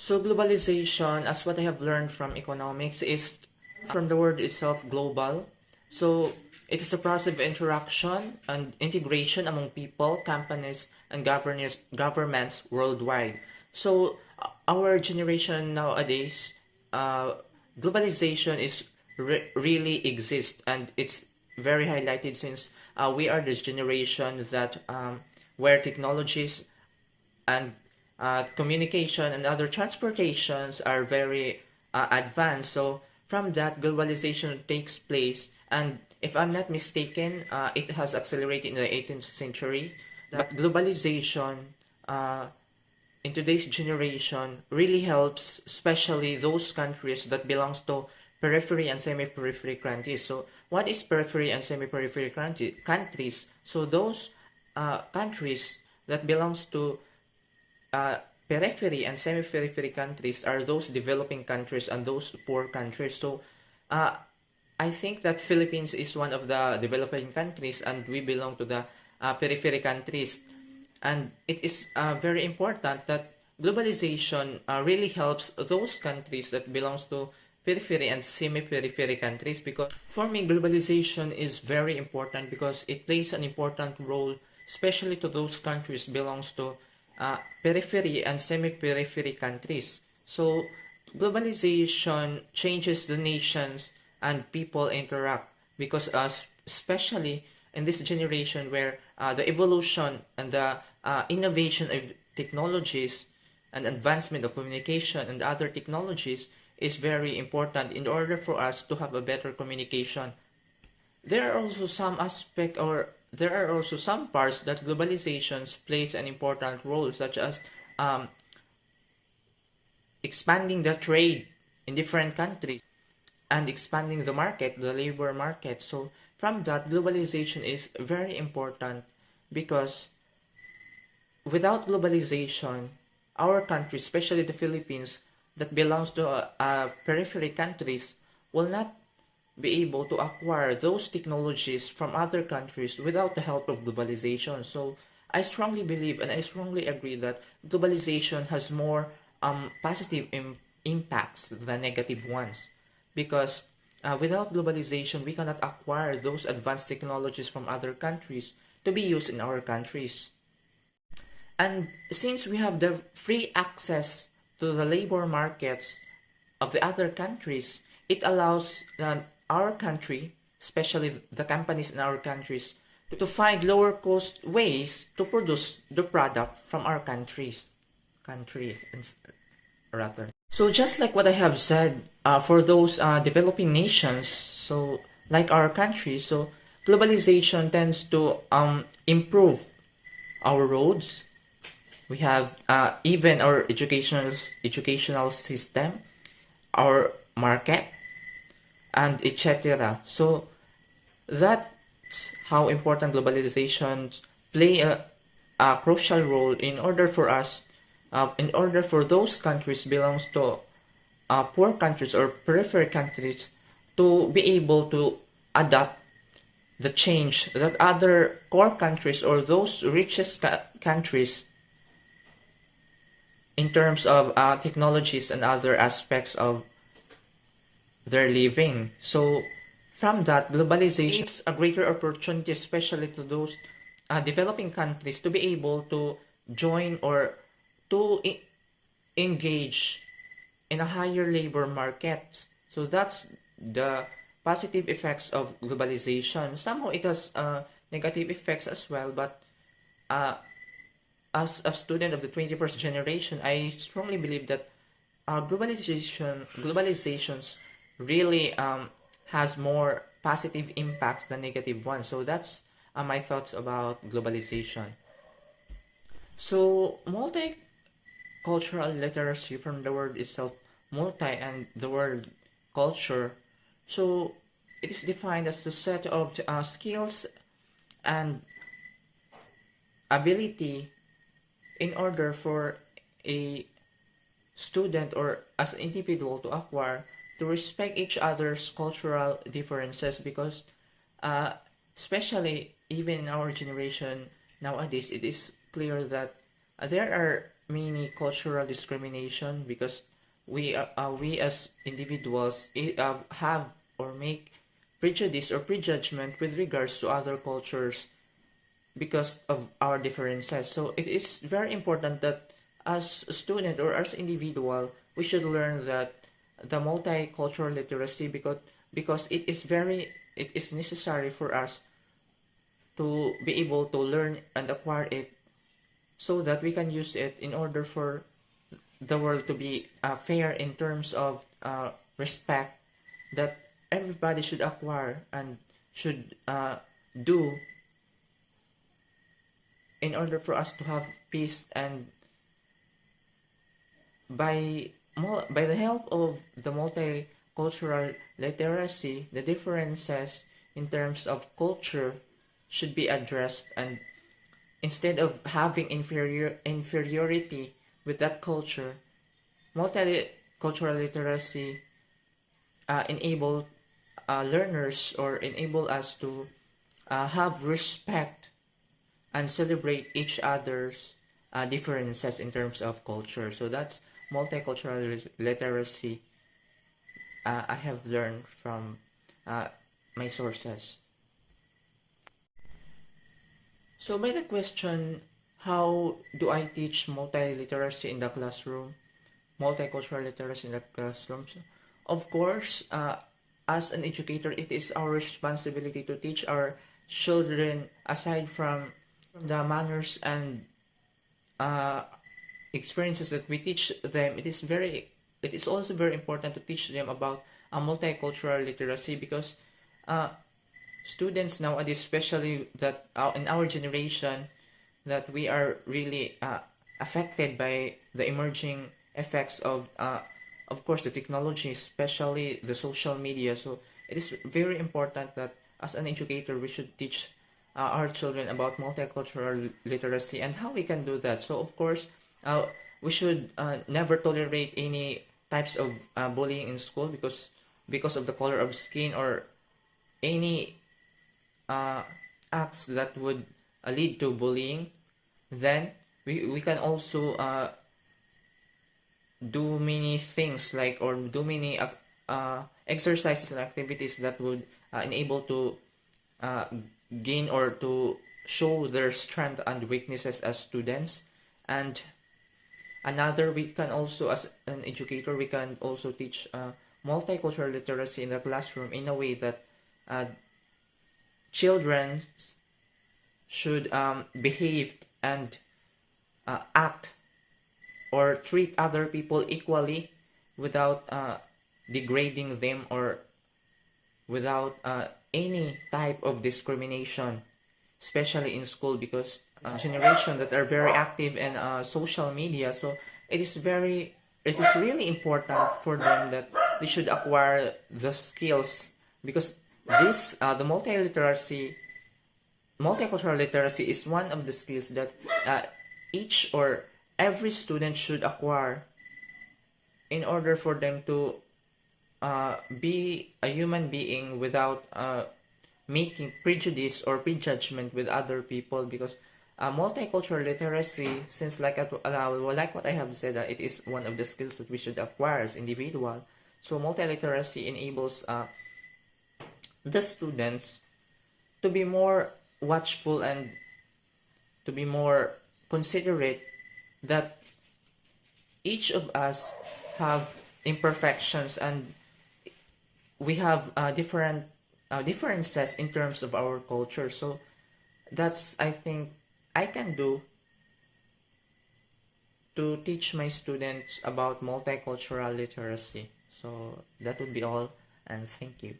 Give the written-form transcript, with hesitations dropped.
So globalization, as what I have learned from economics, is from the word itself, global. So it is a process of interaction and integration among people, companies, and governments worldwide. So our generation nowadays, globalization is really exists, and it's very highlighted since we are this generation that where technologies and communication and other transportations are very advanced. So from that, globalization takes place, and if I'm not mistaken, it has accelerated in the 18th century. But globalization uh, in today's generation really helps, especially those countries that belongs to periphery and semi-periphery countries. So what is periphery and semi-periphery countries? So those countries that belongs to uh, periphery and semi-periphery countries are those developing countries and those poor countries. So uh, I think that Philippines is one of the developing countries, and we belong to the periphery countries. And it is very important that globalization really helps those countries that belongs to periphery and semi-periphery countries, because for me globalization is very important because it plays an important role, especially to those countries belongs to periphery and semi-periphery countries. So globalization changes the nations and people interact, because especially in this generation where the evolution and the innovation of technologies and advancement of communication and other technologies is very important in order for us to have a better communication. There are also some aspect, or there are also some parts that globalization plays an important role, such as um, expanding the trade in different countries and expanding the market, the labor market. So from that, globalization is very important, because without globalization, our country, especially the Philippines, that belongs to periphery countries, will not be able to acquire those technologies from other countries without the help of globalization. So I strongly believe and I strongly agree that globalization has more positive impacts than negative ones, because without globalization we cannot acquire those advanced technologies from other countries to be used in our countries. And since we have the free access to the labor markets of the other countries, it allows our country, especially the companies in our countries, to find lower cost ways to produce the product from our country rather. So just like what I have said, for those developing nations, so like our country, so globalization tends to improve our roads. We have even our educational system, our market, and etc. So that's how important globalization play a crucial role in order for us, in order for those countries belongs to poor countries or periphery countries to be able to adapt the change that other core countries or those richest countries in terms of technologies and other aspects of their living. So from that, globalization is a greater opportunity, especially to those developing countries, to be able to join or to engage in a higher labor market. So that's the positive effects of globalization. Somehow it has negative effects as well, but uh, as a student of the 21st generation, I strongly believe that globalizations really has more positive impacts than negative ones. So that's my thoughts about globalization. So multicultural literacy, from the word itself, multi and the word culture. So it is defined as the set of skills and ability in order for a student or as an individual to acquire, to respect each other's cultural differences, because uh, especially even in our generation nowadays, it is clear that there are many cultural discrimination because we as individuals have or make prejudice or prejudgment with regards to other cultures because of our differences. So it is very important that as a student or as individual, we should learn that the multicultural literacy because it is necessary for us to be able to learn and acquire it so that we can use it in order for the world to be fair in terms of respect that everybody should acquire and should do in order for us to have peace. And by the help of the multicultural literacy, the differences in terms of culture should be addressed, and instead of having inferiority with that culture, multicultural literacy enable learners or enable us to have respect and celebrate each other's differences in terms of culture. So that's multicultural literacy I have learned from my sources. So by the question, how do I teach multiliteracy in the classroom? Multicultural literacy in the classroom. So, of course, as an educator, it is our responsibility to teach our children aside from the manners and experiences that we teach them. It is also very important to teach them about multicultural literacy because students nowadays, especially that in our generation, that we are really affected by the emerging effects of course, the technology, especially the social media. So it is very important that as an educator, we should teach our children about multicultural literacy and how we can do that. So of course, we should never tolerate any types of bullying in school because of the color of skin or any acts that would lead to bullying. Then we can also do many things like or do many exercises and activities that would enable to uh, gain or to show their strength and weaknesses as students. And another, we can also, as an educator, we can also teach multicultural literacy in the classroom in a way that children should behave and act or treat other people equally without degrading them or without any type of discrimination, especially in school, because generation that are very active in social media. So it is really important for them that they should acquire the skills because this the multicultural literacy is one of the skills that each or every student should acquire in order for them to be a human being without making prejudice or prejudgment with other people. Because multicultural literacy, since like what I have said, it is one of the skills that we should acquire as individual. So multiliteracy enables the students to be more watchful and to be more considerate that each of us have imperfections and we have different differences in terms of our culture. So that's, I think, I can do to teach my students about multicultural literacy. So that would be all, and thank you.